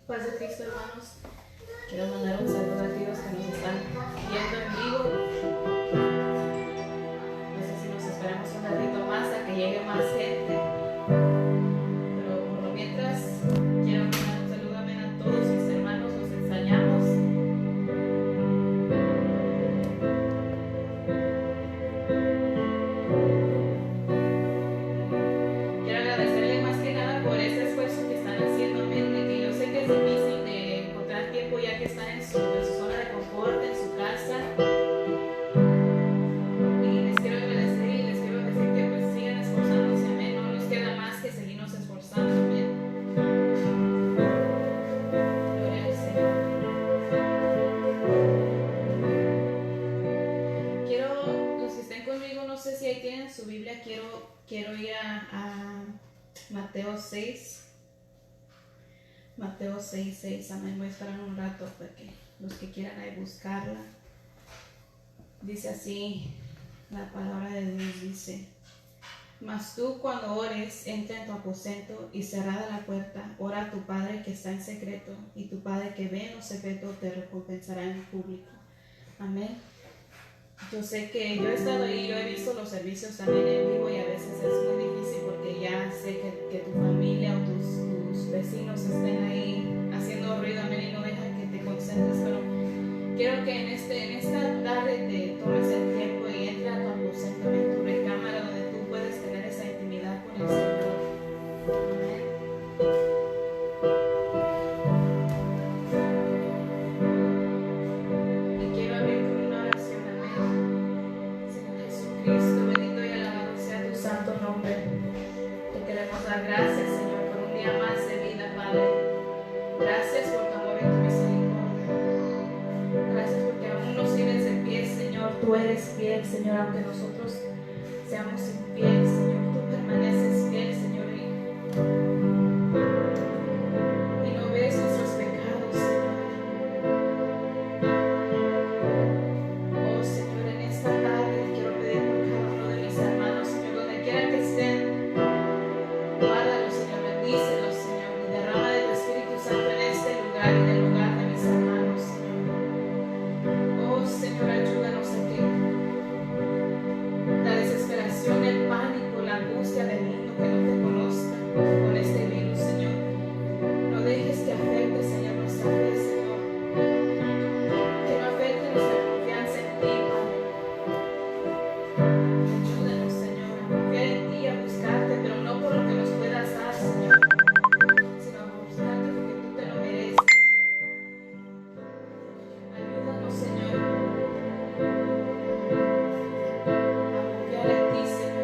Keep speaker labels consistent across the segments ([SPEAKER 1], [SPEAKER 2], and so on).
[SPEAKER 1] Paz de Cristo, hermanos. Quiero mandar un saludo a aquellos que nos están viendo en vivo. No sé si nos esperamos un ratito más a que llegue más gente. Pero por lo mientras, quiero mandar un saludo a todos mis hermanos. Los extrañamos. Quiero agradecerle más que nada por ese esfuerzo que están haciendo, amén, de que yo sé que es difícil de encontrar tiempo ya que están en su zona de confort, en su casa. Y les quiero agradecer y les quiero decir que pues sigan esforzándose, amén. No nos queda más que seguirnos esforzando, amén. Gloria al Señor. Quiero, los que estén conmigo, no sé si ahí tienen su Biblia, quiero ir a Mateo 6. Mateo 6:6, amén. Voy a esperar un rato para que los que quieran ahí buscarla. Dice así, la palabra de Dios dice: mas tú cuando ores, entra en tu aposento y cerrada la puerta, ora a tu Padre que está en secreto, y tu Padre que ve en lo secreto te recompensará en público. Amén. Yo sé que yo he estado ahí, yo he visto los servicios también en vivo y a veces es muy difícil porque ya sé que tu familia o tus vecinos estén ahí haciendo ruido, amén, y no dejan que te concentres, pero quiero que en esta tarde te tomes el tiempo y entra a tu aposento, en tu recámara donde tú puedes tener esa intimidad con el Señor. Amén. Y quiero abrir con una oración, amén. Señor Jesucristo, bendito y alabado sea tu santo nombre. Te queremos dar gracias, Señor, por un día más de vida, Padre. Gracias por tu amor y tu misericordia. Gracias porque aún nos tienes de pie, Señor. Tú eres fiel, Señor, aunque nosotros seamos infieles, Señor. Tú permaneces fiel, Señor, y no ves nuestros pecados, Señor. Oh, Señor, en esta tarde quiero pedir por cada uno de mis hermanos, Señor, donde quiera que estén. Guárdalos, Señor, bendícelos, Señor, y derrama de tu Espíritu Santo en este lugar y en el lugar de mis hermanos, Señor. Oh, Señor, ayúdanos a que la desesperación, el pánico, la angustia del mundo que no te conozca con este virus, Señor, no dejes que afecte, Señor, nuestra fe, Señor, que no afecte nuestra confianza en ti, Padre. Ayúdanos, Señor, a confiar en ti, a buscarte, pero no por lo que nos puedas dar, Señor, sino a buscarte porque tú te lo mereces. Ayúdanos, Señor, a confiar en ti, Señor.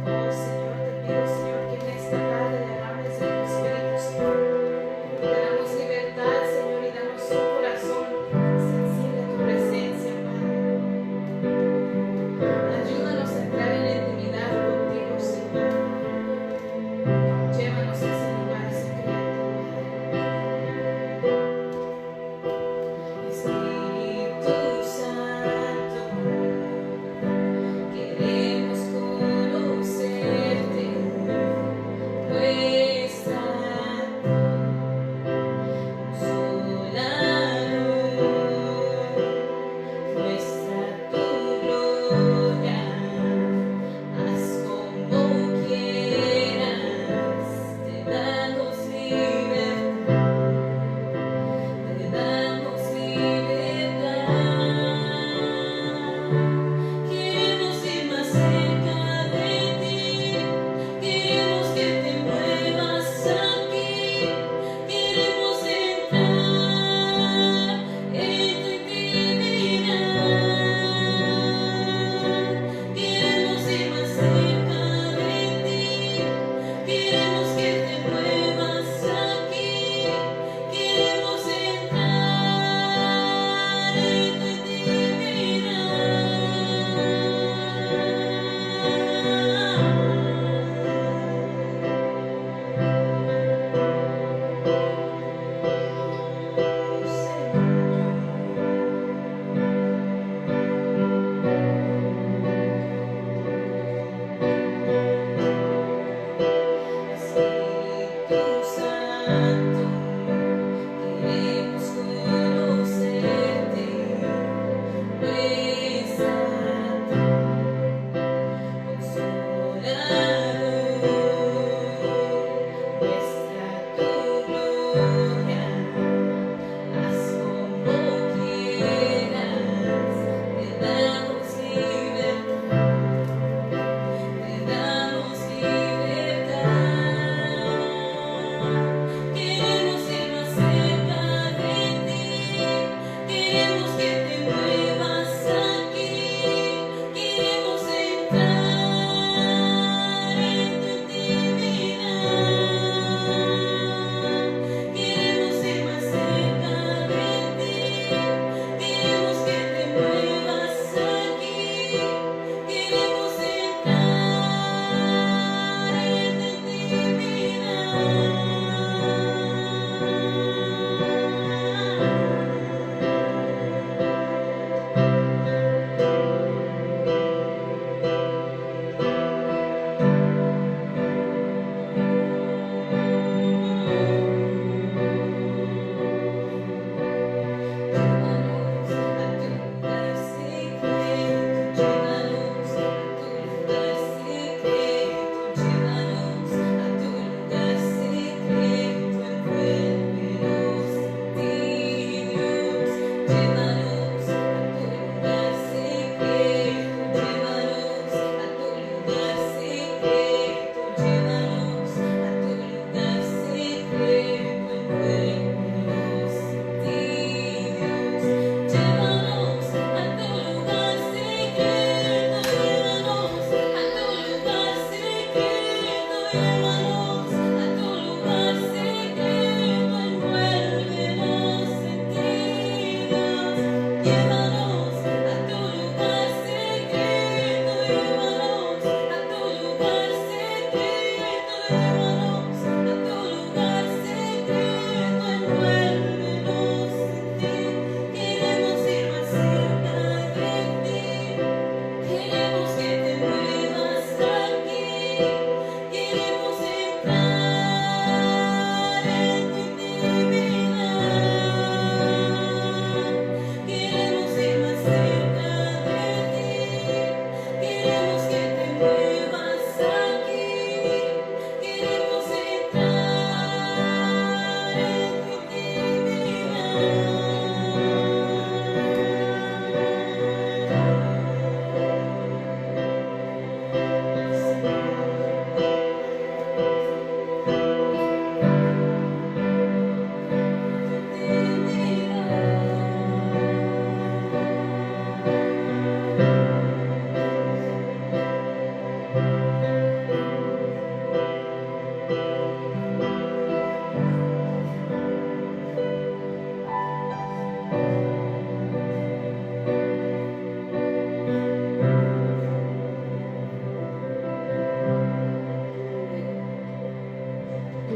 [SPEAKER 1] Oh, Señor, te pido, Señor, que en esta tarde derrames de tu Espíritu, Señor. Te damos libertad, Señor, y danos un corazón sensible a tu presencia, Padre. Ayúdanos a entrar en la intimidad contigo, Señor. Llévanos a ese lugar secreto, Padre. Espíritu Santo, queremos conocerte. Nuestra sola luz, muestra tu gloria, haz como quieras, te damos libertad, te damos libertad. Queremos ir más cerca de ti, queremos que te muevas aquí, queremos entrar en tu intimidad. Queremos ir más cerca de ti, queremos que te muevas aquí, queremos entrar en tu intimidad. Espíritu Santo.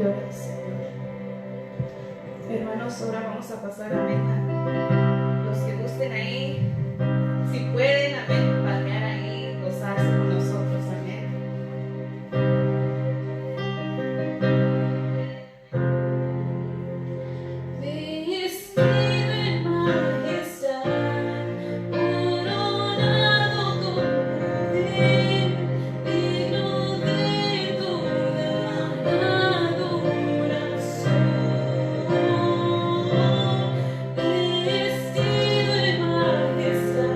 [SPEAKER 1] Gloria al Señor. Hermanos, ahora vamos a pasar a meta. Los que gusten ahí, si pueden, amén, palmear ahí, gozarse con nosotros, amén. Vestido en majestad, coronado con poder, digno de toda adoración. Vestido en majestad,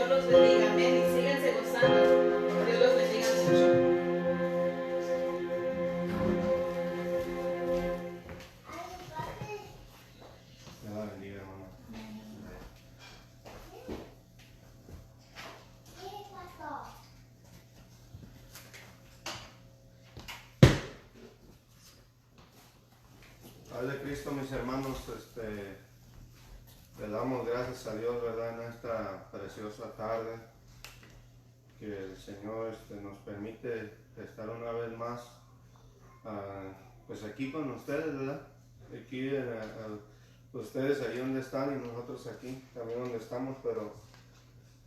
[SPEAKER 1] Dios los bendiga. Amén. Y síganse gozando. Dios los bendiga mucho.
[SPEAKER 2] De Cristo, mis hermanos, le damos gracias a Dios, ¿verdad?, en esta preciosa tarde que el Señor nos permite estar una vez más pues aquí con ustedes, ¿verdad? Aquí ustedes ahí donde están y nosotros aquí también donde estamos, pero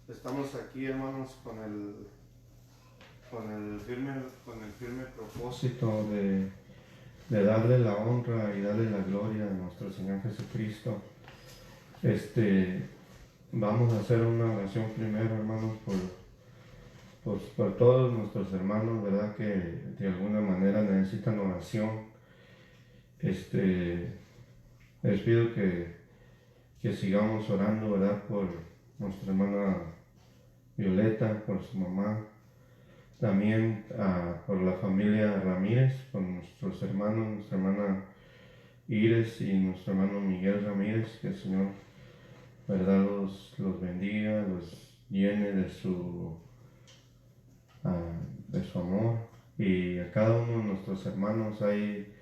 [SPEAKER 2] estamos aquí, hermanos, con el firme propósito de darle la honra y darle la gloria a nuestro Señor Jesucristo. Vamos a hacer una oración primero, hermanos, por todos nuestros hermanos, ¿verdad?, que de alguna manera necesitan oración. Les pido que sigamos orando, ¿verdad?, por nuestra hermana Violeta, por su mamá. También por la familia Ramírez, por nuestros hermanos, nuestra hermana Iris y nuestro hermano Miguel Ramírez, que el Señor, ¿verdad?, los bendiga, los llene de su amor. Y a cada uno de nuestros hermanos, hay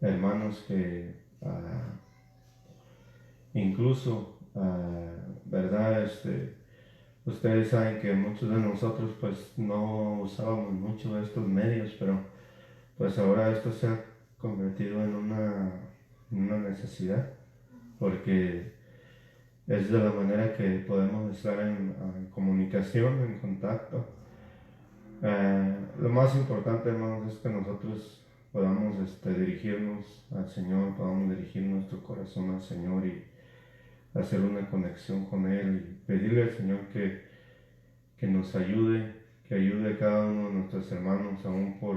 [SPEAKER 2] hermanos que incluso, ¿verdad?, ustedes saben que muchos de nosotros pues no usábamos mucho estos medios, pero pues ahora esto se ha convertido en una necesidad, porque es de la manera que podemos estar en comunicación, en contacto. Lo más importante, hermanos, es que nosotros podamos dirigirnos al Señor, podamos dirigir nuestro corazón al Señor y hacer una conexión con Él y pedirle al Señor que nos ayude, que ayude a cada uno de nuestros hermanos, aún por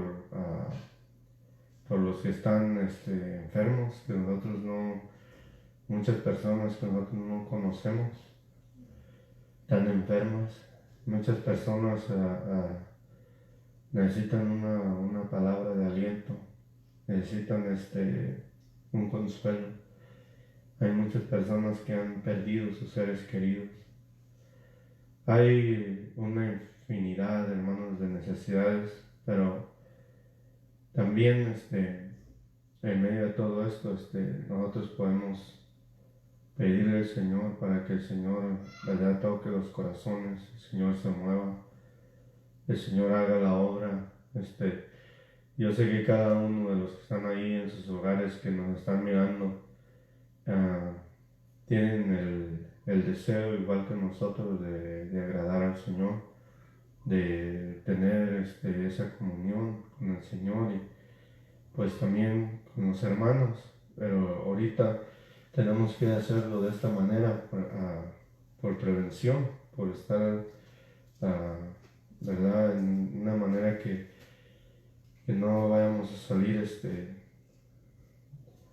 [SPEAKER 2] los que están enfermos, que nosotros muchas personas que nosotros no conocemos están enfermas. Muchas personas necesitan una palabra de aliento, necesitan un consuelo. Hay muchas personas que han perdido sus seres queridos. Hay una infinidad, hermanos, de necesidades, pero también en medio de todo esto nosotros podemos pedirle al Señor para que el Señor, ¿verdad?, toque los corazones, el Señor se mueva, el Señor haga la obra. Yo sé que cada uno de los que están ahí en sus hogares, que nos están mirando, tienen el deseo, igual que nosotros, de agradar al Señor, de tener esa comunión con el Señor y pues también con los hermanos. Pero ahorita tenemos que hacerlo de esta manera por prevención, por estar, ¿verdad?, en una manera que no vayamos a salir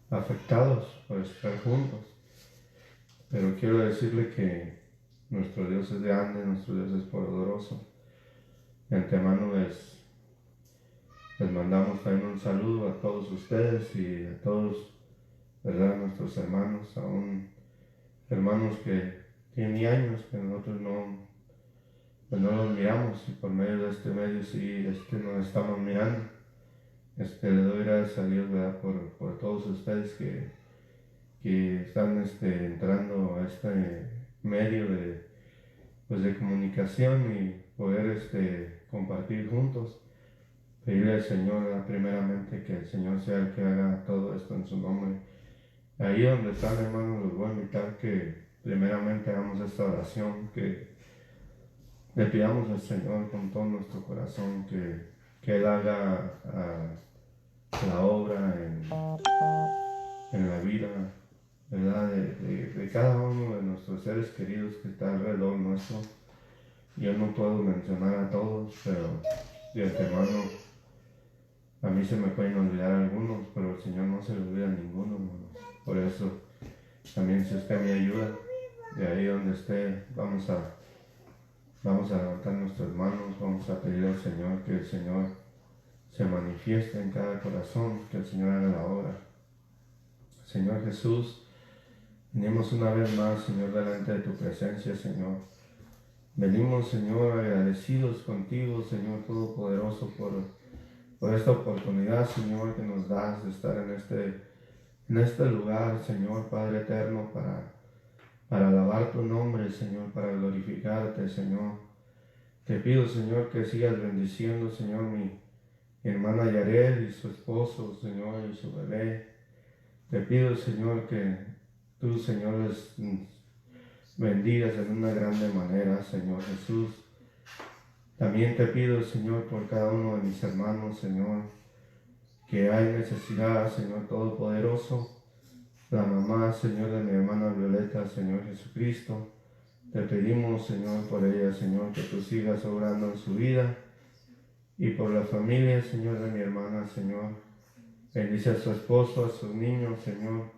[SPEAKER 2] afectados por estar juntos. Pero quiero decirle que nuestro Dios es grande, nuestro Dios es poderoso. De antemano les mandamos también un saludo a todos ustedes y a todos, ¿verdad?, nuestros hermanos, aún hermanos que tienen años que nosotros no los miramos, y por medio de este medio sí nos estamos mirando. Le doy gracias a Dios, ¿verdad?, por todos ustedes que están entrando a este medio de comunicación y poder compartir juntos. Pedirle al Señor, primeramente, que el Señor sea el que haga todo esto en su nombre. Ahí donde están, hermanos, los voy a invitar que primeramente hagamos esta oración, que le pidamos al Señor con todo nuestro corazón que Él haga la obra en la vida, ¿verdad?, de cada uno de nuestros seres queridos que está alrededor nuestro. Yo no puedo mencionar a todos, pero de antemano a mí se me pueden olvidar algunos, pero el Señor no se le olvida a ninguno, hermano. Por eso también, si usted me ayuda, de ahí donde esté, vamos a Vamos a levantar nuestras manos, vamos a pedir al Señor que el Señor se manifieste en cada corazón, que el Señor haga la obra. Señor Jesús, venimos una vez más, Señor, delante de tu presencia, Señor. Venimos, Señor, agradecidos contigo, Señor Todopoderoso, por esta oportunidad, Señor, que nos das de estar en este lugar, Señor, Padre eterno, para alabar tu nombre, Señor, para glorificarte, Señor. Te pido, Señor, que sigas bendiciendo, Señor, mi hermana Yared y su esposo, Señor, y su bebé. Te pido, Señor, que tú, Señor, les bendigas en una grande manera, Señor Jesús. También te pido, Señor, por cada uno de mis hermanos, Señor, que hay necesidad, Señor Todopoderoso. La mamá, Señor, de mi hermana Violeta, Señor Jesucristo. Te pedimos, Señor, por ella, Señor, que tú sigas obrando en su vida. Y por la familia, Señor, de mi hermana, Señor. Bendice a su esposo, a sus niños, Señor.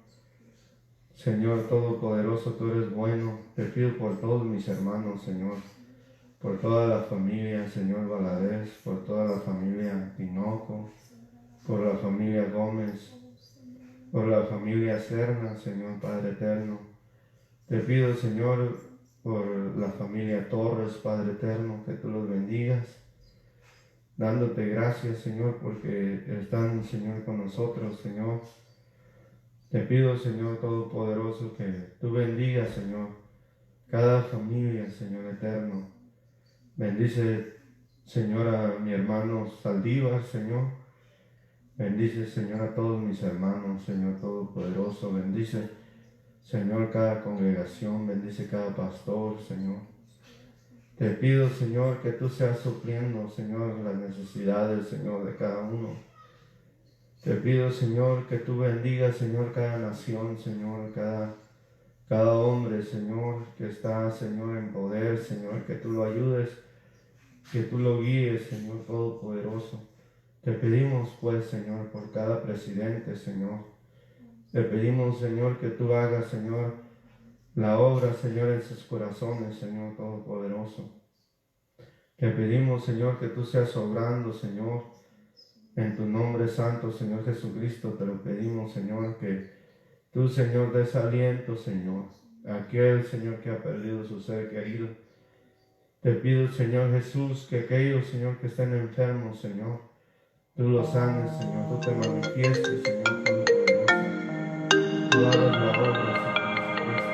[SPEAKER 2] Señor Todopoderoso, tú eres bueno. Te pido por todos mis hermanos, Señor. Por toda la familia, Señor Valadez. Por toda la familia Tinoco. Por la familia Gómez. Por la familia Serna, Señor Padre eterno. Te pido, Señor, por la familia Torres, Padre eterno, que tú los bendigas. Dándote gracias, Señor, porque están, Señor, con nosotros, Señor. Te pido, Señor Todopoderoso, que tú bendigas, Señor, cada familia, Señor eterno. Bendice, Señor, a mi hermano Saldívar, Señor. Bendice, Señor, a todos mis hermanos, Señor Todopoderoso. Bendice, Señor, cada congregación. Bendice cada pastor, Señor. Te pido, Señor, que tú seas supliendo, Señor, las necesidades, Señor, de cada uno. Te pido, Señor, que tú bendigas, Señor, cada nación, Señor, cada hombre, Señor, que está, Señor, en poder, Señor, que tú lo ayudes, que tú lo guíes, Señor Todopoderoso. Te pedimos, pues, Señor, por cada presidente, Señor. Te pedimos, Señor, que tú hagas, Señor, la obra, Señor, en sus corazones, Señor Todopoderoso. Te pedimos, Señor, que tú seas obrando, Señor, en tu nombre santo, Señor Jesucristo. Te lo pedimos, Señor, que tú, Señor, des aliento, Señor, a aquel, Señor, que ha perdido su ser querido. Te pido, Señor Jesús, que aquellos, Señor, que estén enfermos, Señor, tú los sanes, Señor, tú te manifiestes, Señor Todopoderoso. Tú hagas la obra, Señor Jesucristo.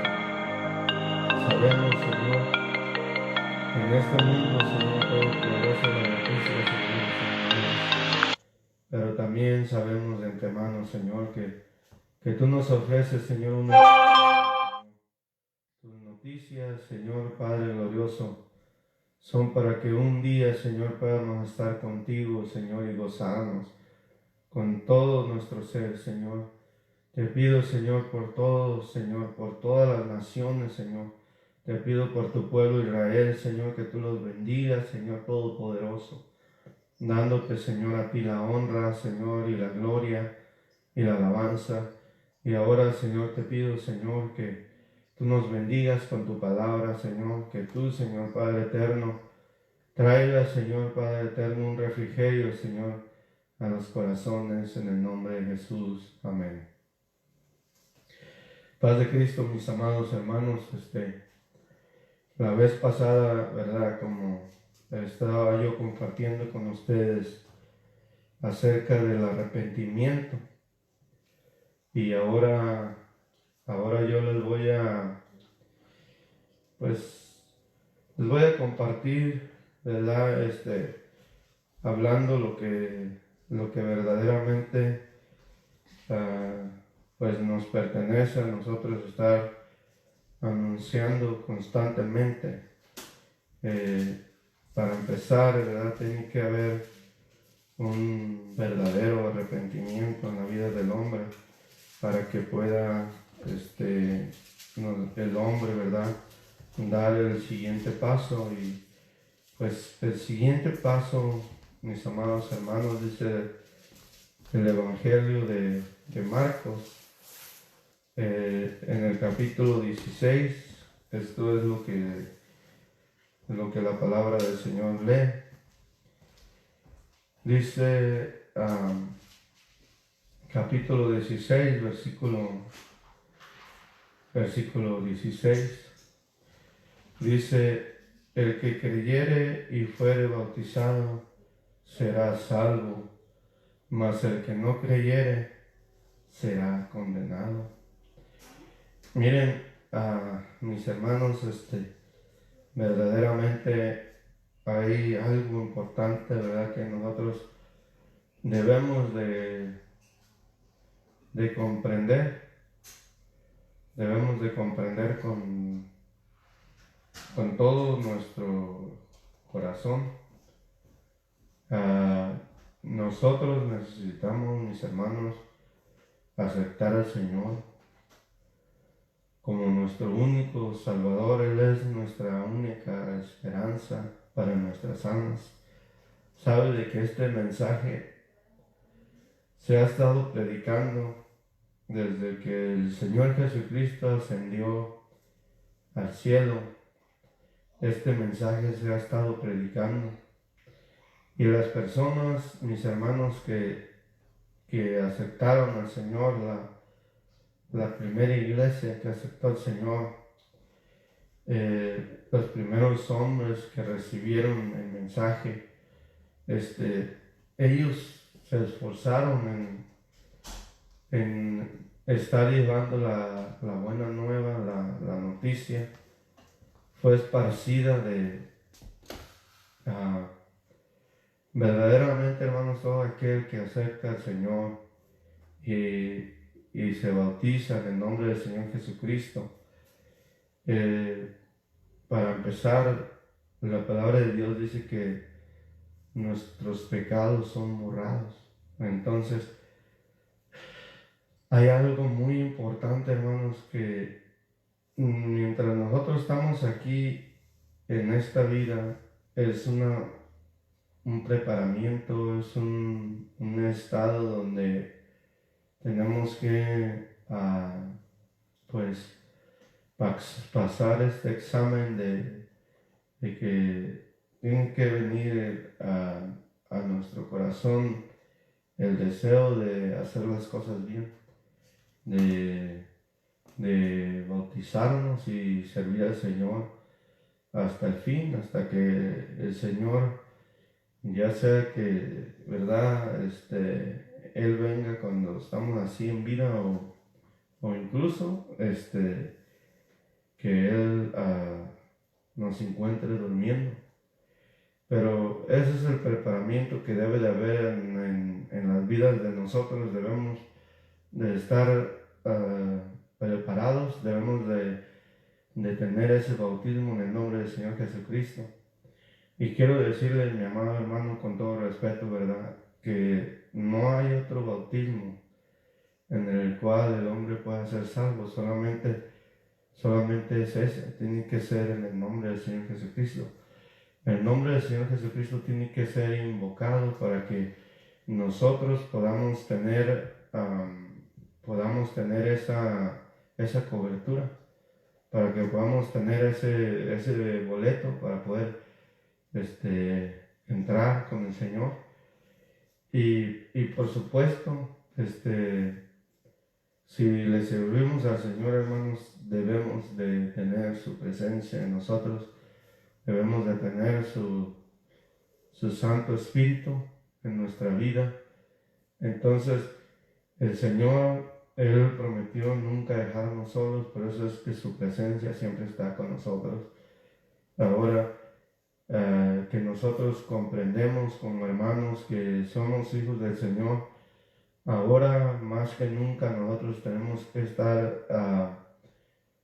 [SPEAKER 2] Sabemos, Señor, que en este mundo, Señor Todopoderoso, las noticias, Señor, son malas. Pero también sabemos de antemano, Señor, que tú nos ofreces, Señor, tus noticias, Señor Padre glorioso, son para que un día, Señor, podamos estar contigo, Señor, y gozarnos con todo nuestro ser, Señor. Te pido, Señor, por todos, Señor, por todas las naciones, Señor. Te pido por tu pueblo Israel, Señor, que tú los bendigas, Señor Todopoderoso, dándote, Señor, a ti la honra, Señor, y la gloria y la alabanza. Y ahora, Señor, te pido, Señor, que tú nos bendigas con tu palabra, Señor, que tú, Señor Padre eterno, traiga, Señor Padre eterno, un refrigerio, Señor, a los corazones, en el nombre de Jesús. Amén. Paz de Cristo, mis amados hermanos, la vez pasada, ¿verdad? Como estaba yo compartiendo con ustedes acerca del arrepentimiento, y ahora yo les voy a compartir, ¿verdad? Hablando lo que verdaderamente pues nos pertenece a nosotros estar anunciando constantemente. Para empezar, ¿verdad? Tiene que haber un verdadero arrepentimiento en la vida del hombre para que pueda el hombre, ¿verdad?, dar el siguiente paso. Y pues el siguiente paso, mis amados hermanos, dice el Evangelio de Marcos, en el capítulo 16, esto es lo que lo que la palabra del Señor lee. Dice capítulo 16, versículo 16. Dice, el que creyere y fuere bautizado será salvo, mas el que no creyere será condenado. Miren, mis hermanos, verdaderamente hay algo importante, ¿verdad?, que nosotros debemos de comprender. Debemos de comprender con todo nuestro corazón. Nosotros necesitamos, mis hermanos, aceptar al Señor como nuestro único Salvador. Él es nuestra única esperanza para nuestras almas. Sabe de que este mensaje se ha estado predicando desde que el Señor Jesucristo ascendió al cielo. Este mensaje se ha estado predicando. Y las personas, mis hermanos, que aceptaron al Señor, la primera iglesia que aceptó al Señor, los primeros hombres que recibieron el mensaje, ellos se esforzaron en estar llevando la buena nueva, la noticia. Fue esparcida verdaderamente, hermanos, todo aquel que acepta al Señor y se bautiza en el nombre del Señor Jesucristo. Para empezar, la palabra de Dios dice que nuestros pecados son borrados. Entonces, hay algo muy importante, hermanos, que mientras nosotros estamos aquí en esta vida, es un preparamiento, es un estado donde tenemos que pues pasar este examen de que tiene que venir a nuestro corazón el deseo de hacer las cosas bien, de bautizarnos y servir al Señor hasta el fin, hasta que el Señor, ya sea que, ¿verdad?, Él venga cuando estamos así en vida o incluso que Él nos encuentre durmiendo. Pero ese es el preparamiento que debe de haber en las vidas de nosotros. Debemos de estar preparados, debemos de tener ese bautismo en el nombre del Señor Jesucristo. Y quiero decirle, mi amado hermano, con todo respeto, ¿verdad?, que no hay otro bautismo en el cual el hombre pueda ser salvo. Solamente es ese. Tiene que ser en el nombre del Señor Jesucristo. El nombre del Señor Jesucristo tiene que ser invocado para que nosotros podamos tener esa cobertura, para que podamos tener ese boleto para poder entrar con el Señor. Y por supuesto, si le servimos al Señor, hermanos, debemos de tener su presencia en nosotros, debemos de tener su Santo Espíritu en nuestra vida. Entonces, el Señor, Él prometió nunca dejarnos solos, por eso es que su presencia siempre está con nosotros. Ahora, que nosotros comprendemos como hermanos que somos hijos del Señor, ahora más que nunca nosotros tenemos que estar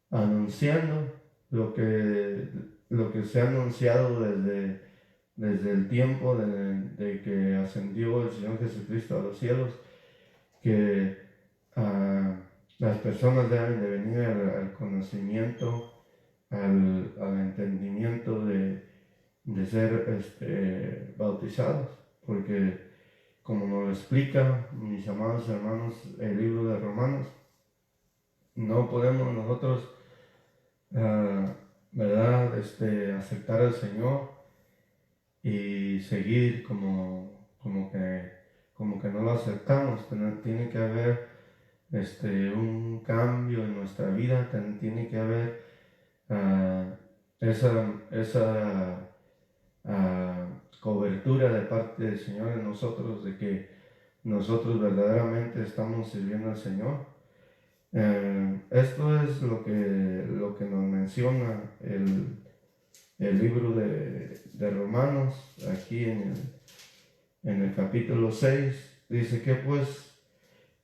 [SPEAKER 2] anunciando lo que se ha anunciado desde el tiempo de que ascendió el Señor Jesucristo a los cielos, que las personas deben de venir al conocimiento, al entendimiento de ser bautizados, porque como nos lo explica, mis amados hermanos, el libro de Romanos, no podemos nosotros ¿verdad? Aceptar al Señor y seguir como que no lo aceptamos. Tiene que haber un cambio en nuestra vida, tiene que haber esa cobertura de parte del Señor en nosotros, de que nosotros verdaderamente estamos sirviendo al Señor. Esto es lo que nos menciona el libro de Romanos, aquí en el capítulo 6. Dice que pues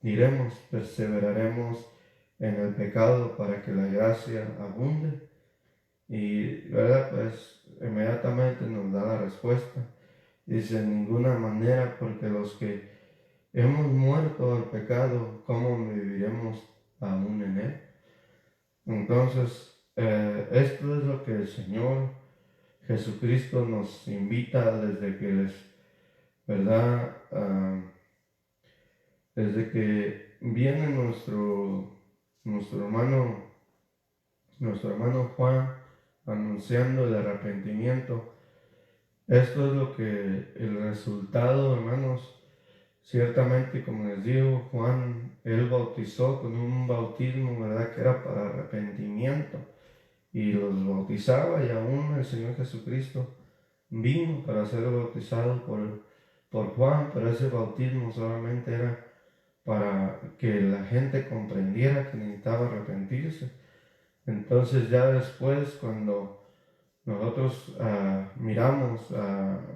[SPEAKER 2] diremos, perseveraremos en el pecado para que la gracia abunde. Y verdad, pues inmediatamente nos da la respuesta. Dice, en ninguna manera, porque los que hemos muerto al pecado, ¿cómo viviremos aún en él? Entonces, esto es lo que el Señor Jesucristo nos invita desde que ¿verdad? Desde que viene nuestro hermano Juan anunciando el arrepentimiento. Esto es lo que el resultado, hermanos. Ciertamente, como les digo, Juan, él bautizó con un bautismo, ¿verdad? Que era para arrepentimiento. Y los bautizaba, y aún el Señor Jesucristo vino para ser bautizado por Juan, pero ese bautismo solamente era para que la gente comprendiera que necesitaba arrepentirse. Entonces ya después, cuando nosotros miramos,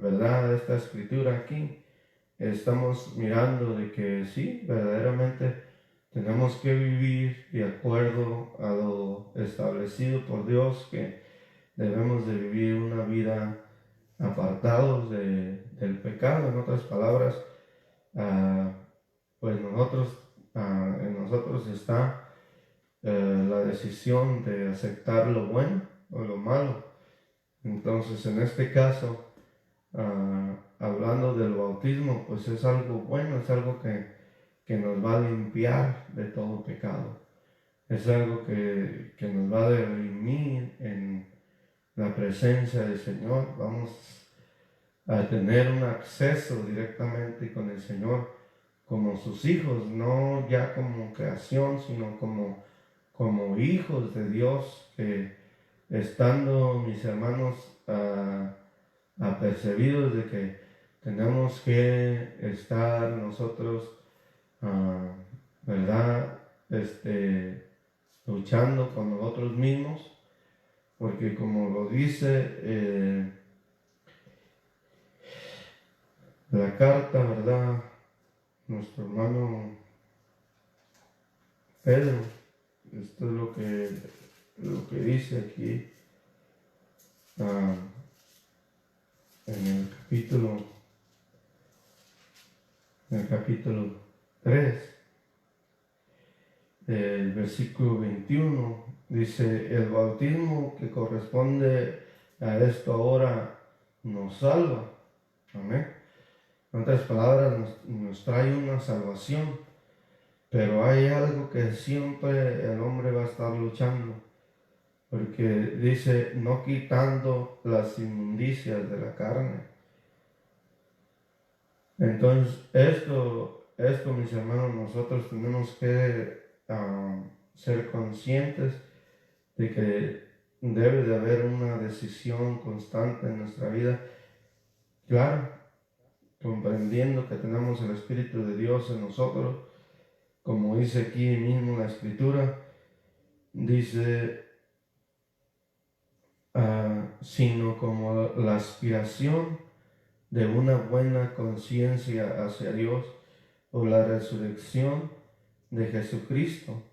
[SPEAKER 2] ¿verdad?, esta escritura aquí, estamos mirando de que sí, verdaderamente tenemos que vivir de acuerdo a lo establecido por Dios, que debemos de vivir una vida apartados del pecado. En otras palabras, pues en nosotros está la decisión de aceptar lo bueno o lo malo. Entonces, en este caso, hablando del bautismo, pues es algo bueno, es algo que nos va a limpiar de todo pecado. Es algo que nos va a redimir en la presencia del Señor. Vamos a tener un acceso directamente con el Señor como sus hijos, no ya como creación, sino como hijos de Dios, que estando mis hermanos apercibidos de que tenemos que estar nosotros, ¿verdad? Luchando con nosotros mismos, porque como lo dice la carta, ¿verdad? Nuestro hermano Pedro, esto es lo que dice aquí en el capítulo 3, el versículo 21, dice: el bautismo que corresponde a esto ahora nos salva. Amén. En otras palabras, nos trae una salvación, pero hay algo que siempre el hombre va a estar luchando, porque dice, no quitando las inmundicias de la carne. Entonces, esto, mis hermanos, nosotros tenemos que ser conscientes de que debe de haber una decisión constante en nuestra vida. Claro, comprendiendo que tenemos el Espíritu de Dios en nosotros, como dice aquí mismo la Escritura, dice, sino como la aspiración de una buena conciencia hacia Dios o la resurrección de Jesucristo.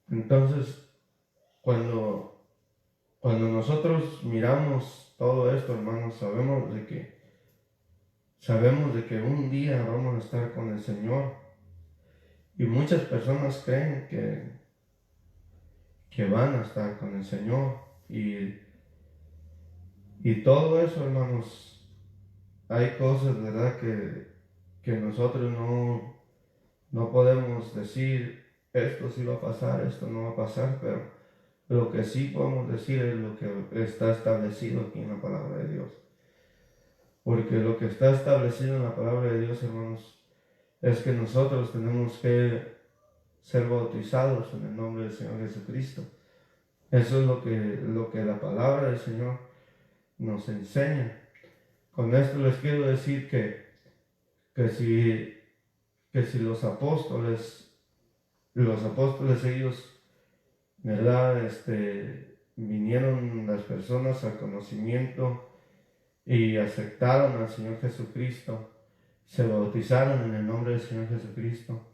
[SPEAKER 2] Entonces, cuando nosotros miramos todo esto, hermanos, sabemos de que un día vamos a estar con el Señor. Y muchas personas creen que van a estar con el Señor. Y todo eso, hermanos, hay cosas, ¿verdad?, que nosotros no podemos decir, esto sí va a pasar, esto no va a pasar, pero lo que sí podemos decir es lo que está establecido aquí en la palabra de Dios. Porque lo que está establecido en la palabra de Dios, hermanos, es que nosotros tenemos que ser bautizados en el nombre del Señor Jesucristo. Eso es lo que la palabra del Señor nos enseña. Con esto les quiero decir que si los apóstoles ellos, ¿verdad? Vinieron las personas al conocimiento y aceptaron al Señor Jesucristo, se bautizaron en el nombre del Señor Jesucristo,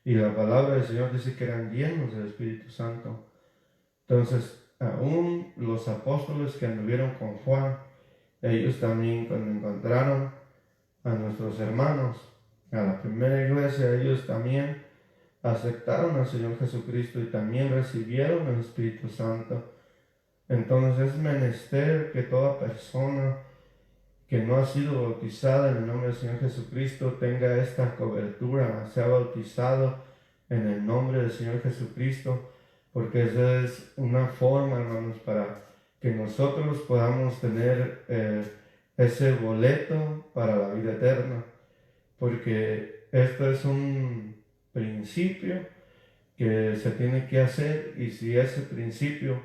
[SPEAKER 2] y la palabra del Señor dice que eran llenos del Espíritu Santo. Entonces, aún los apóstoles que anduvieron con Juan, ellos también, cuando encontraron a nuestros hermanos, a la primera iglesia, ellos también aceptaron al Señor Jesucristo y también recibieron el Espíritu Santo. Entonces es menester que toda persona que no ha sido bautizada en el nombre del Señor Jesucristo tenga esta cobertura, sea bautizado en el nombre del Señor Jesucristo, porque esa es una forma, hermanos, para que nosotros podamos tener ese boleto para la vida eterna, porque esto es un principio que se tiene que hacer, y si ese principio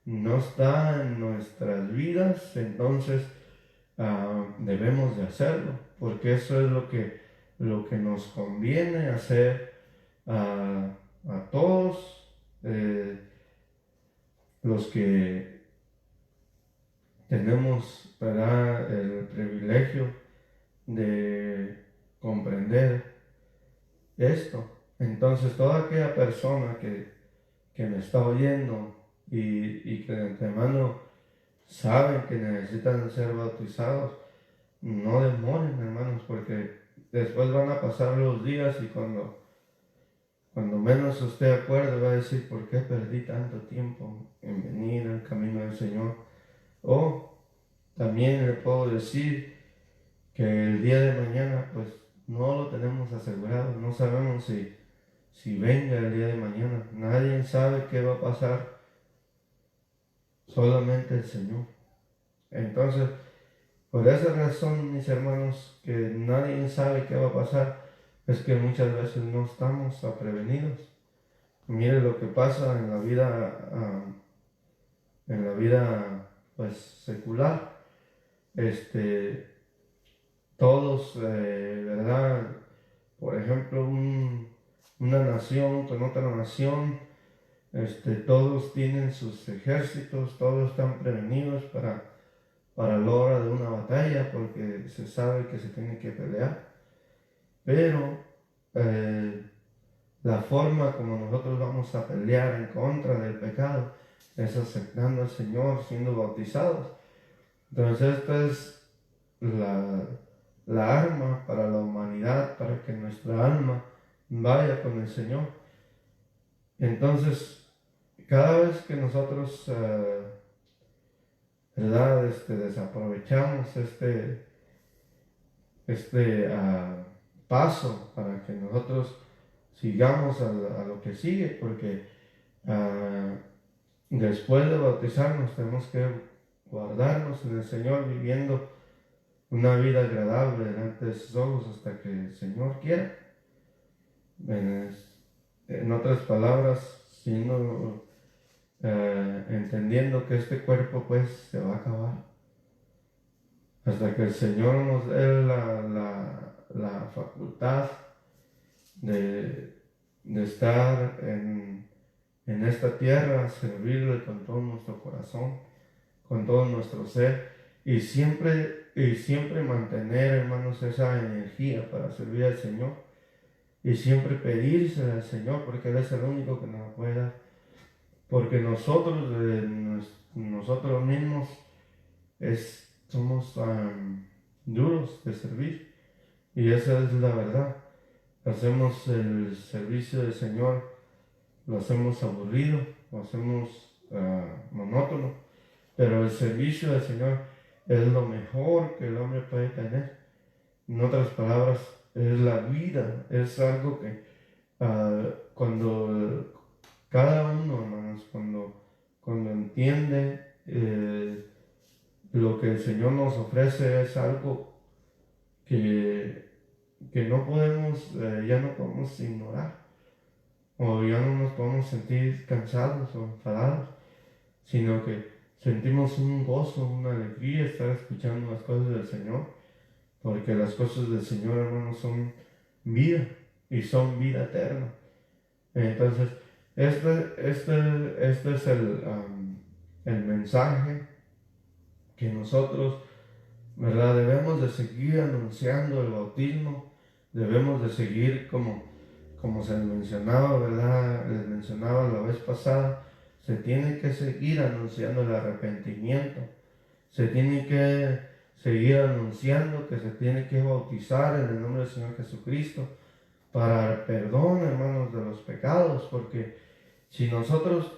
[SPEAKER 2] no está en nuestras vidas, entonces debemos de hacerlo, porque eso es lo que nos conviene hacer a todos los que tenemos, ¿verdad?, el privilegio de comprender esto. Entonces toda aquella persona que me está oyendo y que de antemano saben que necesitan ser bautizados, no demoren, hermanos, porque después van a pasar los días y cuando menos usted acuerde va a decir: ¿por qué perdí tanto tiempo en venir al camino del Señor? O también le puedo decir que el día de mañana pues no lo tenemos asegurado, no sabemos si venga el día de mañana, nadie sabe qué va a pasar, solamente el Señor. Entonces, por esa razón, mis hermanos, que nadie sabe qué va a pasar, es que muchas veces no estamos prevenidos. Mire lo que pasa en la vida pues secular. Todos, ¿verdad? Por ejemplo, una nación con otra nación, todos tienen sus ejércitos, todos están prevenidos para la hora de una batalla, porque se sabe que se tiene que pelear. Pero la forma como nosotros vamos a pelear en contra del pecado es aceptando al Señor, siendo bautizados. Entonces esta es la arma para la humanidad, para que nuestra alma vaya con el Señor. Entonces, cada vez que nosotros ¿verdad? Desaprovechamos paso para que nosotros sigamos a lo que sigue, porque después de bautizarnos tenemos que guardarnos en el Señor, viviendo una vida agradable delante de sus ojos hasta que el Señor quiera. En otras palabras, entendiendo que este cuerpo pues se va a acabar hasta que el Señor nos dé la facultad de estar en esta tierra, servirle con todo nuestro corazón, con todo nuestro ser, y siempre mantener, hermanos, esa energía para servir al Señor, y siempre pedírsela al Señor, porque Él es el único que nos puede dar. Porque nosotros mismos somos duros de servir, y esa es la verdad. Hacemos el servicio del Señor, lo hacemos aburrido, lo hacemos monótono, pero el servicio del Señor es lo mejor que el hombre puede tener. En otras palabras, es la vida, es algo que cuando cada uno, hermanos, cuando entiende lo que el Señor nos ofrece es algo que no podemos, ya no podemos ignorar, o ya no nos podemos sentir cansados o enfadados, sino que sentimos un gozo, una alegría estar escuchando las cosas del Señor, porque las cosas del Señor, hermanos, son vida y son vida eterna. Entonces, este es el mensaje que nosotros, ¿verdad? Debemos de seguir anunciando el bautismo, debemos de seguir como se les mencionaba, ¿verdad? Les mencionaba la vez pasada, se tiene que seguir anunciando el arrepentimiento, se tiene que seguir anunciando que se tiene que bautizar en el nombre del Señor Jesucristo para el perdón, hermanos, de los pecados, porque si nosotros,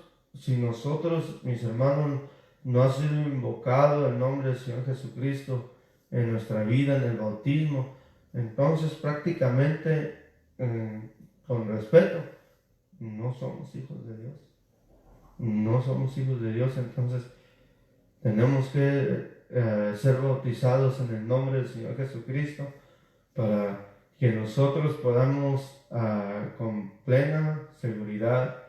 [SPEAKER 2] mis hermanos, no ha sido invocado el nombre del Señor Jesucristo en nuestra vida, en el bautismo, entonces prácticamente, con respeto, no somos hijos de Dios. No somos hijos de Dios, entonces tenemos que ser bautizados en el nombre del Señor Jesucristo para que nosotros podamos con plena seguridad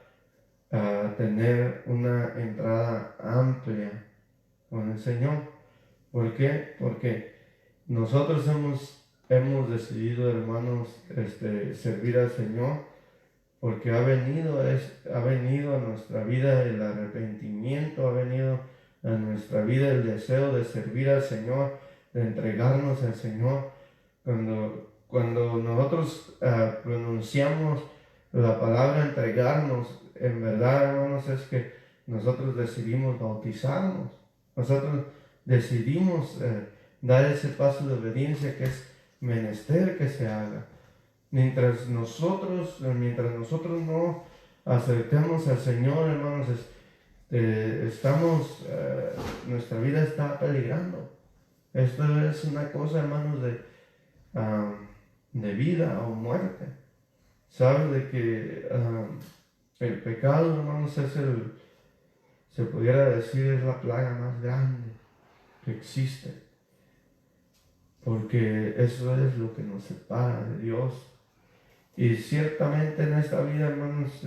[SPEAKER 2] tener una entrada amplia con el Señor. ¿Por qué? Porque nosotros hemos decidido, hermanos, servir al Señor, porque ha venido a nuestra vida el arrepentimiento, ha venido a nuestra vida el deseo de servir al Señor, de entregarnos al Señor. Cuando nosotros pronunciamos la palabra entregarnos, en verdad, hermanos, es que nosotros decidimos bautizarnos, nosotros decidimos dar ese paso de obediencia que es menester que se haga. Mientras nosotros no acerquemos al Señor, hermanos, nuestra vida está peligrando. Esto es una cosa, hermanos, de vida o muerte. Sabe de que el pecado, hermanos, se pudiera decir, es la plaga más grande que existe, porque eso es lo que nos separa de Dios. Y ciertamente en esta vida, hermanos,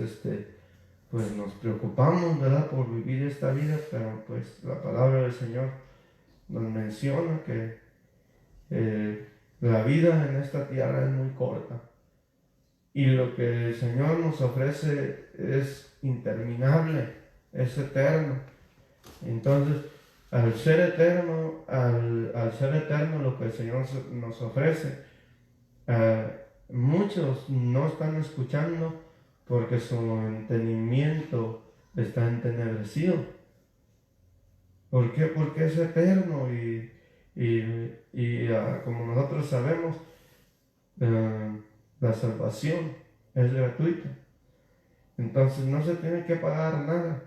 [SPEAKER 2] pues nos preocupamos, ¿verdad?, por vivir esta vida, pero pues la palabra del Señor nos menciona que la vida en esta tierra es muy corta y lo que el Señor nos ofrece es interminable, es eterno. Entonces, al ser eterno, lo que el Señor nos ofrece, muchos no están escuchando porque su entendimiento está entenebrecido. ¿Por qué? Porque es eterno y como nosotros sabemos, la salvación es gratuita. Entonces no se tiene que pagar nada,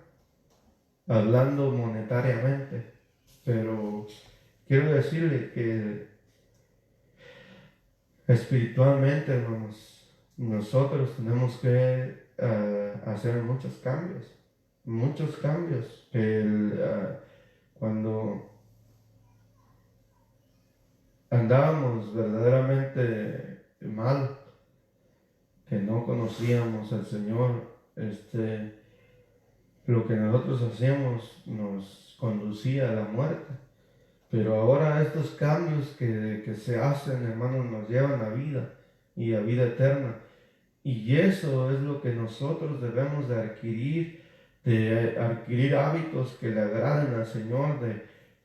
[SPEAKER 2] hablando monetariamente. Pero quiero decirle que espiritualmente, hermanos, nosotros tenemos que hacer muchos cambios. Cuando andábamos verdaderamente mal, que no conocíamos al Señor, lo que nosotros hacíamos nos conducía a la muerte. Pero ahora estos cambios que se hacen, hermanos, nos llevan a vida y a vida eterna. Y eso es lo que nosotros debemos de adquirir hábitos que le agraden al Señor,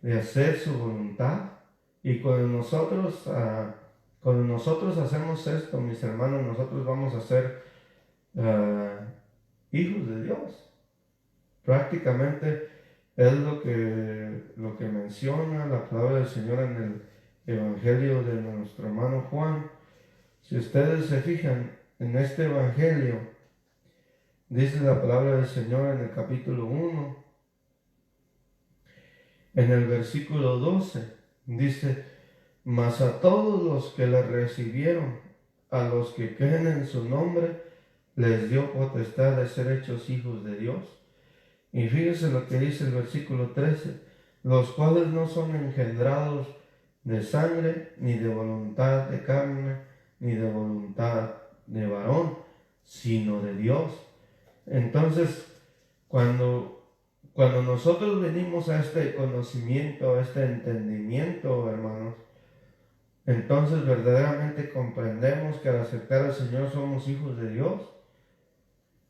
[SPEAKER 2] de hacer su voluntad. Y cuando nosotros hacemos esto, mis hermanos, nosotros vamos a ser hijos de Dios. Prácticamente es lo que menciona la palabra del Señor en el Evangelio de nuestro hermano Juan. Si ustedes se fijan en este Evangelio, dice la palabra del Señor en el capítulo 1, en el versículo 12, dice: mas a todos los que le recibieron, a los que creen en su nombre, les dio potestad de ser hechos hijos de Dios. Y fíjese lo que dice el versículo 13, los cuales no son engendrados de sangre, ni de voluntad de carne, ni de voluntad de varón, sino de Dios. Entonces, cuando nosotros venimos a este conocimiento, a este entendimiento, hermanos, entonces verdaderamente comprendemos que al aceptar al Señor somos hijos de Dios.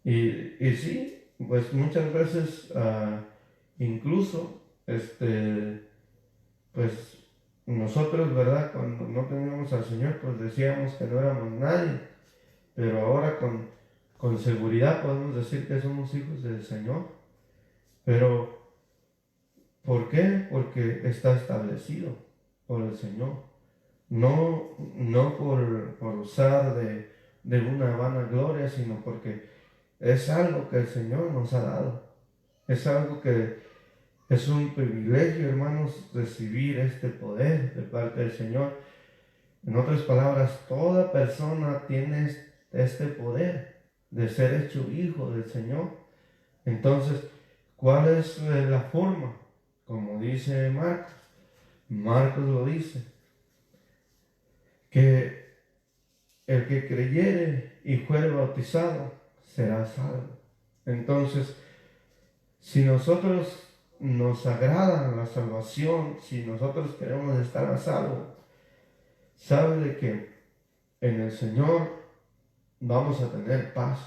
[SPEAKER 2] Y sí, pues muchas veces incluso, pues nosotros, ¿verdad? Cuando no teníamos al Señor, pues decíamos que no éramos nadie, pero ahora con seguridad podemos decir que somos hijos del Señor. Pero, ¿por qué? Porque está establecido por el Señor. No por usar de una vanagloria, sino porque es algo que el Señor nos ha dado. Es algo que es un privilegio, hermanos, recibir este poder de parte del Señor. En otras palabras, toda persona tiene este poder de ser hecho hijo del Señor. Entonces, ¿cuál es la forma? Como dice Marcos. Marcos lo dice, que el que creyere y fuere bautizado será salvo. Entonces, si nosotros nos agrada la salvación, si nosotros queremos estar a salvo, sabe de que en el Señor vamos a tener paz.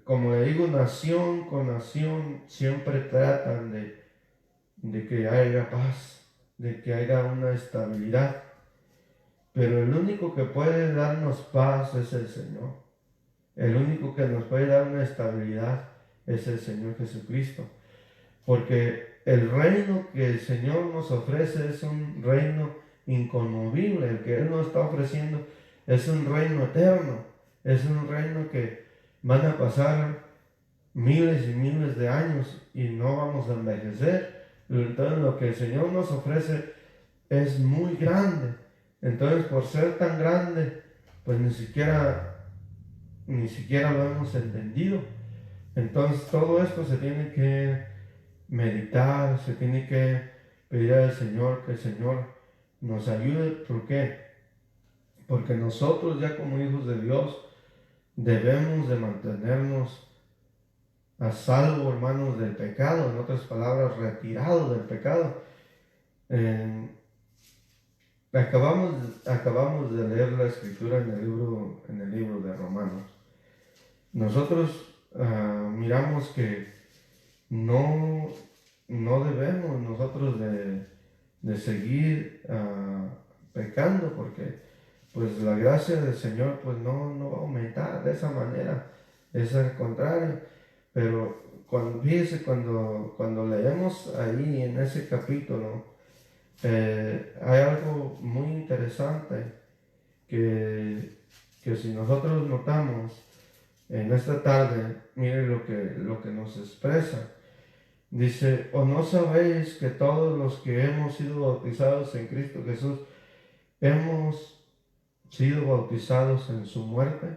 [SPEAKER 2] Como le digo, nación con nación siempre tratan de que haya paz, de que haya una estabilidad. Pero el único que puede darnos paz es el Señor. El único que nos puede dar una estabilidad es el Señor Jesucristo. Porque el reino que el Señor nos ofrece es un reino inconmovible. El que Él nos está ofreciendo es un reino eterno. Es un reino que van a pasar miles y miles de años y no vamos a envejecer. Entonces lo que el Señor nos ofrece es muy grande. Entonces, por ser tan grande, pues ni siquiera lo hemos entendido. Entonces, todo esto se tiene que meditar, se tiene que pedir al Señor que el Señor nos ayude. ¿Por qué? Porque nosotros ya como hijos de Dios debemos de mantenernos a salvo, hermanos, del pecado. En otras palabras, retirados del pecado. Acabamos de leer la escritura en el libro de Romanos. Nosotros miramos que no debemos nosotros de seguir pecando, porque pues la gracia del Señor pues no va a aumentar de esa manera, es al contrario. Pero fíjese, cuando leemos ahí en ese capítulo, hay algo muy interesante que si nosotros notamos en esta tarde, mire lo que nos expresa. Dice, ¿o no sabéis que todos los que hemos sido bautizados en Cristo Jesús, hemos sido bautizados en su muerte,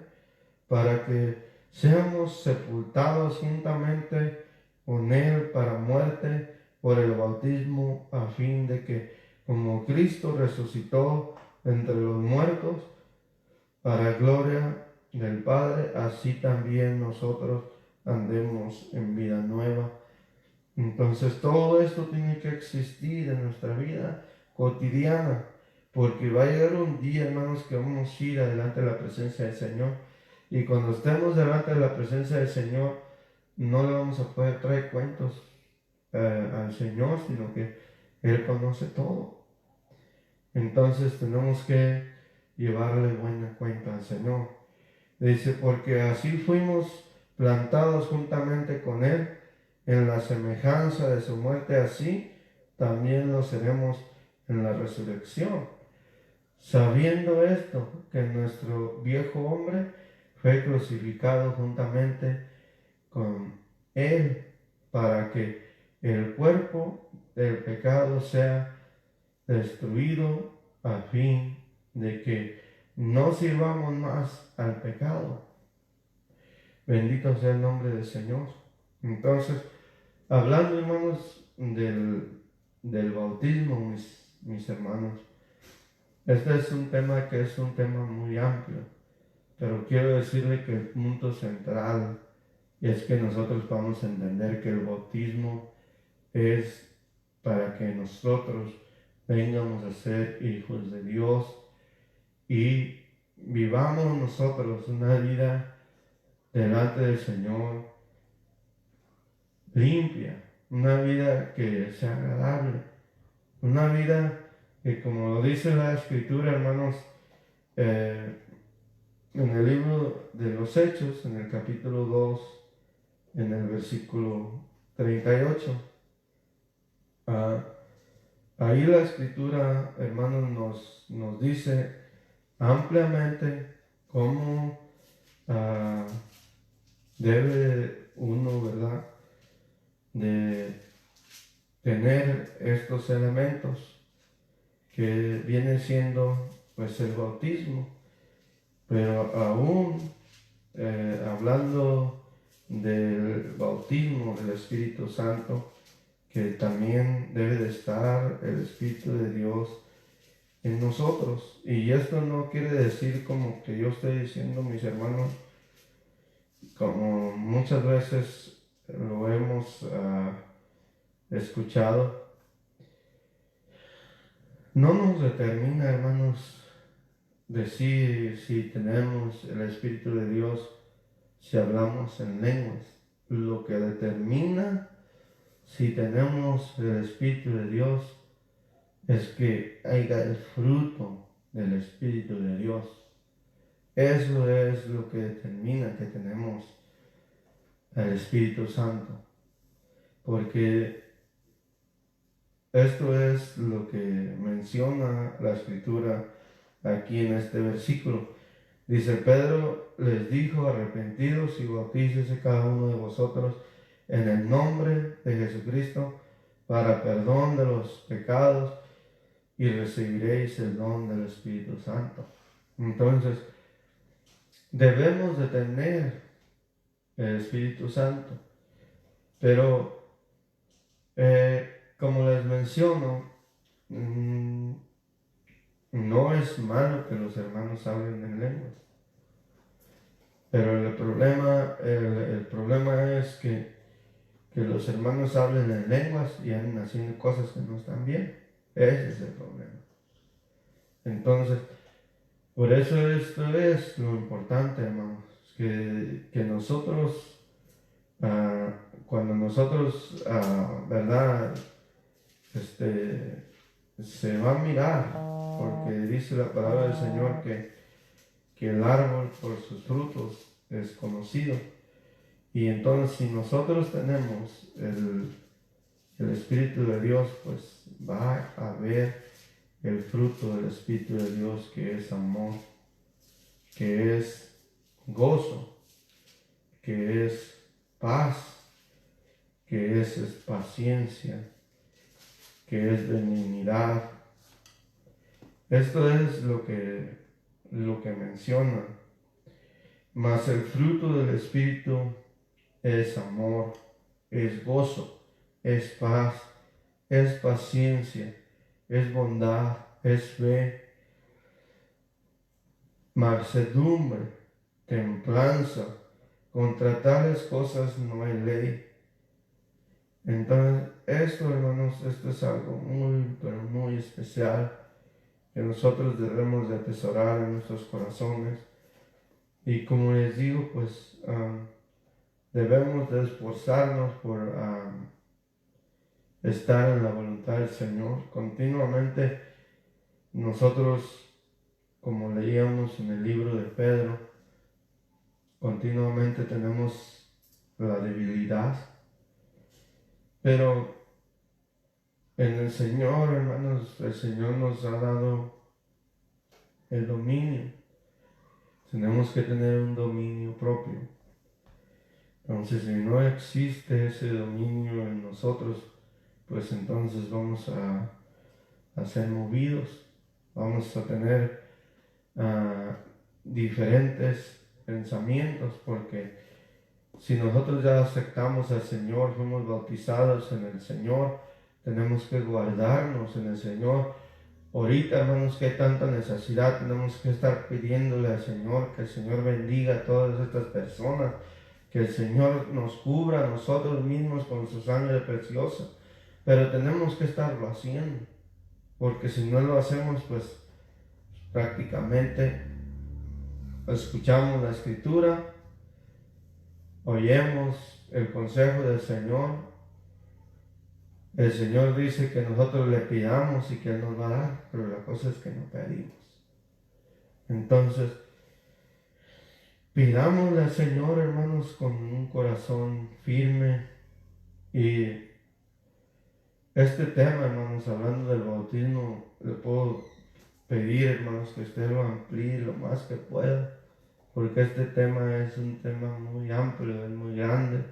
[SPEAKER 2] para que seamos sepultados juntamente con Él para muerte por el bautismo, a fin de que, como Cristo resucitó entre los muertos, para gloria del Padre, así también nosotros andemos en vida nueva. Entonces todo esto tiene que existir en nuestra vida cotidiana, porque va a llegar un día, hermanos, que vamos a ir adelante de la presencia del Señor, y cuando estemos delante de la presencia del Señor, no le vamos a poder traer cuentos al Señor, sino que Él conoce todo. Entonces tenemos que llevarle buena cuenta al Señor. Dice, porque así fuimos plantados juntamente con Él en la semejanza de su muerte, así también lo seremos en la resurrección. Sabiendo esto, que nuestro viejo hombre fue crucificado juntamente con Él, para que el cuerpo del pecado sea destruido, a fin de que no sirvamos más al pecado. Bendito sea el nombre del Señor. Entonces, hablando, hermanos, del bautismo, mis hermanos, este es un tema que es un tema muy amplio, pero quiero decirle que el punto central es que nosotros vamos a entender que el bautismo es para que nosotros vengamos a ser hijos de Dios y vivamos nosotros una vida delante del Señor limpia, una vida que sea agradable, una vida que, como lo dice la Escritura, hermanos, en el libro de los Hechos, en el capítulo 2, en el versículo 38, ahí la Escritura, hermanos, nos dice ampliamente cómo debe uno, ¿verdad?, de tener estos elementos que viene siendo pues el bautismo, pero aún hablando del bautismo del Espíritu Santo, que también debe de estar el Espíritu de Dios en nosotros. Y esto no quiere decir como que yo estoy diciendo, mis hermanos, como muchas veces lo hemos escuchado, no nos determina, hermanos, decir si tenemos el Espíritu de Dios, si hablamos en lenguas. Lo que determina si tenemos el Espíritu de Dios es que haya el fruto del Espíritu de Dios. Eso es lo que determina que tenemos el Espíritu Santo. Porque esto es lo que menciona la Escritura aquí en este versículo. Dice: Pedro les dijo: arrepentidos y bautícese cada uno de vosotros en el nombre de Jesucristo para perdón de los pecados y recibiréis el don del Espíritu Santo. Entonces, debemos de tener el Espíritu Santo, pero como les menciono, no es malo que los hermanos hablen en lenguas, pero el problema es que los hermanos hablen en lenguas y anden haciendo cosas que no están bien. Ese es el problema. Entonces, por eso esto es lo importante, hermanos, que nosotros, cuando nosotros, ¿verdad?, se va a mirar, porque dice la palabra del Señor que el árbol por sus frutos es conocido. Y entonces, si nosotros tenemos el Espíritu de Dios, pues va a haber el fruto del Espíritu de Dios, que es amor, que es gozo, que es paz, que es paciencia, que es benignidad. Esto es lo que menciona. Mas el fruto del Espíritu es amor, es gozo, es paz, es paciencia, es bondad, es fe, mansedumbre, templanza. Contra tales cosas no hay ley. Entonces, esto, hermanos, esto es algo muy, pero muy especial que nosotros debemos de atesorar en nuestros corazones. Y como les digo, pues debemos de esforzarnos por estar en la voluntad del Señor. Continuamente nosotros, como leíamos en el libro de Pedro, continuamente tenemos la debilidad, pero en el Señor, hermanos, el Señor nos ha dado el dominio. Tenemos que tener un dominio propio. Entonces, si no existe ese dominio en nosotros, pues entonces vamos a ser movidos, vamos a tener diferentes pensamientos, porque si nosotros ya aceptamos al Señor, fuimos bautizados en el Señor, tenemos que guardarnos en el Señor. Ahorita, hermanos, que hay tanta necesidad, tenemos que estar pidiéndole al Señor que el Señor bendiga a todas estas personas, que el Señor nos cubra a nosotros mismos con su sangre preciosa, pero tenemos que estarlo haciendo, porque si no lo hacemos, pues prácticamente escuchamos la Escritura, oyemos el consejo del Señor. El Señor dice que nosotros le pidamos y que Él nos va a dar, pero la cosa es que no pedimos. Entonces, pidámosle al Señor, hermanos, con un corazón firme. Y este tema, hermanos, hablando del bautismo, le puedo pedir, hermanos, que usted lo amplíe lo más que pueda, porque este tema es un tema muy amplio, es muy grande,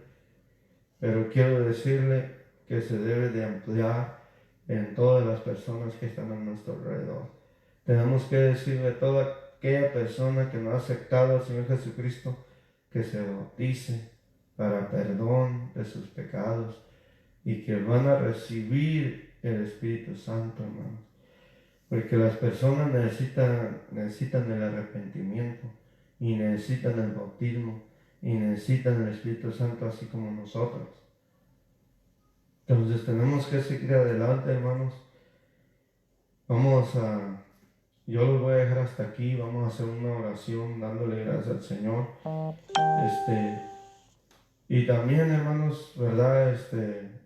[SPEAKER 2] pero quiero decirle que se debe de ampliar en todas las personas que están a nuestro alrededor. Tenemos que decirle a toda aquella persona que no ha aceptado al Señor Jesucristo que se bautice para perdón de sus pecados y que van a recibir el Espíritu Santo, hermanos. Porque las personas necesitan el arrepentimiento y necesitan el bautismo y necesitan el Espíritu Santo así como nosotros. Entonces tenemos que seguir adelante, hermanos. Yo los voy a dejar hasta aquí. Vamos a hacer una oración dándole gracias al Señor. Y también, hermanos, ¿verdad?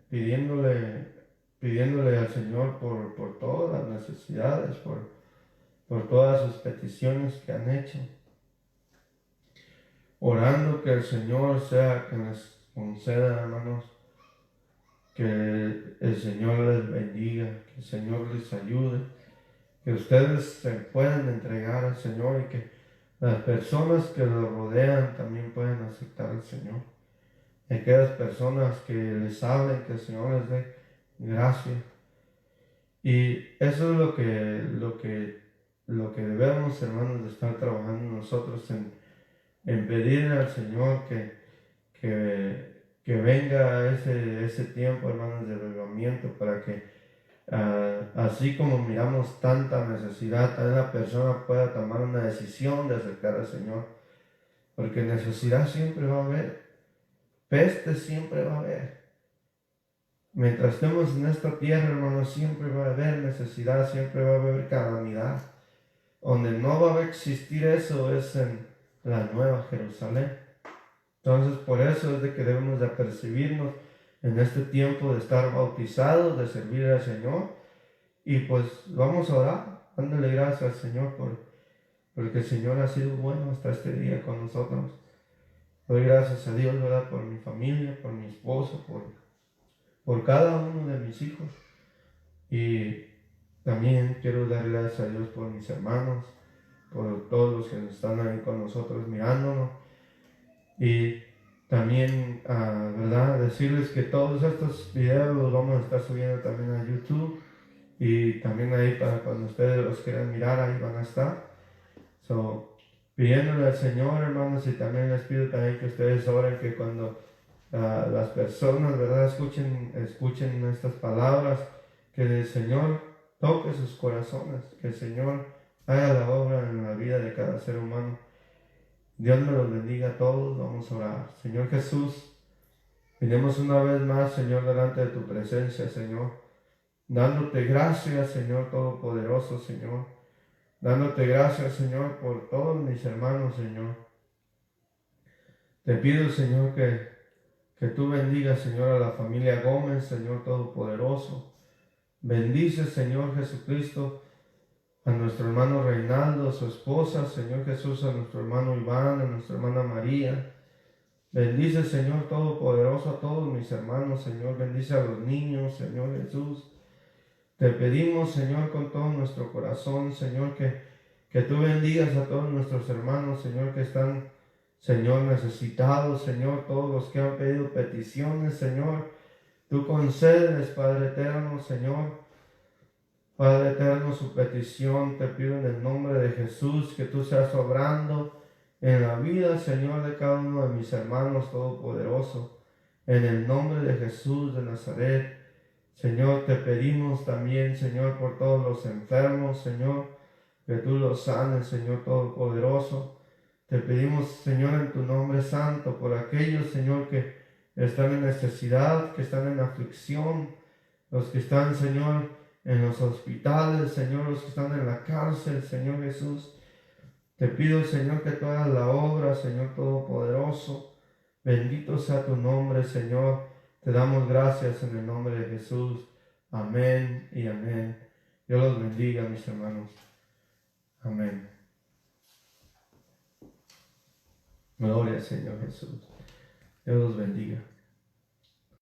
[SPEAKER 2] Pidiéndole al Señor por todas las necesidades, por todas sus peticiones que han hecho. Orando que el Señor sea que les conceda, hermanos, que el Señor les bendiga, que el Señor les ayude, que ustedes se puedan entregar al Señor y que las personas que los rodean también puedan aceptar al Señor. Aquellas personas que les hablen, que el Señor les dé gracia. Y eso es lo que debemos, hermanos, de estar trabajando nosotros en pedirle al Señor que venga ese tiempo, hermanos, de avivamiento, para que así como miramos tanta necesidad, también la persona pueda tomar una decisión de acercar al Señor, porque necesidad siempre va a haber, peste siempre va a haber. Mientras estemos en esta tierra, hermanos, siempre va a haber necesidad, siempre va a haber calamidad. Donde no va a existir eso es en la Nueva Jerusalén. Entonces, por eso es de que debemos de apercibirnos en este tiempo de estar bautizados, de servir al Señor. Y pues vamos a orar, dándole gracias al Señor porque el Señor ha sido bueno hasta este día con nosotros. Doy gracias a Dios, ¿verdad? Por mi familia, por mi esposo, por cada uno de mis hijos. Y también quiero dar gracias a Dios por mis hermanos, por todos los que están ahí con nosotros mirándonos. Y también, ¿verdad? Decirles que todos estos videos los vamos a estar subiendo también a YouTube. Y también ahí para cuando ustedes los quieran mirar, ahí van a estar. Pidiéndole al Señor, hermanos, y también les pido también que ustedes oren que cuando las personas, ¿verdad? Escuchen estas palabras, que el Señor toque sus corazones, que el Señor haga la obra en la vida de cada ser humano. Dios me los bendiga a todos. Vamos a orar. Señor Jesús, venimos una vez más, Señor, delante de tu presencia, Señor, dándote gracias, Señor Todopoderoso, Señor, dándote gracias, Señor, por todos mis hermanos, Señor. Te pido, Señor, que tú bendigas, Señor, a la familia Gómez, Señor Todopoderoso. Bendice, Señor Jesucristo, a nuestro hermano Reinaldo, a su esposa, Señor Jesús, a nuestro hermano Iván, a nuestra hermana María. Bendice, Señor Todopoderoso, a todos mis hermanos, Señor. Bendice a los niños, Señor Jesús. Te pedimos, Señor, con todo nuestro corazón, Señor, que tú bendigas a todos nuestros hermanos, Señor, que están, Señor, necesitados, Señor, todos los que han pedido peticiones, Señor. Tú concedes, Padre eterno, Señor. Padre eterno, su petición te pido en el nombre de Jesús, que tú seas obrando en la vida, Señor, de cada uno de mis hermanos todopoderoso. En el nombre de Jesús de Nazaret, Señor, te pedimos también, Señor, por todos los enfermos, Señor, que tú los sanes, Señor todopoderoso. Te pedimos, Señor, en tu nombre santo, por aquellos, Señor, que están en necesidad, que están en aflicción, los que están, Señor, en los hospitales, Señor, los que están en la cárcel, Señor Jesús. Te pido, Señor, que tú hagas la obra, Señor todopoderoso. Bendito sea tu nombre, Señor. Te damos gracias en el nombre de Jesús. Amén y amén. Dios los bendiga, mis hermanos. Amén. Gloria al Señor Jesús. Dios los bendiga.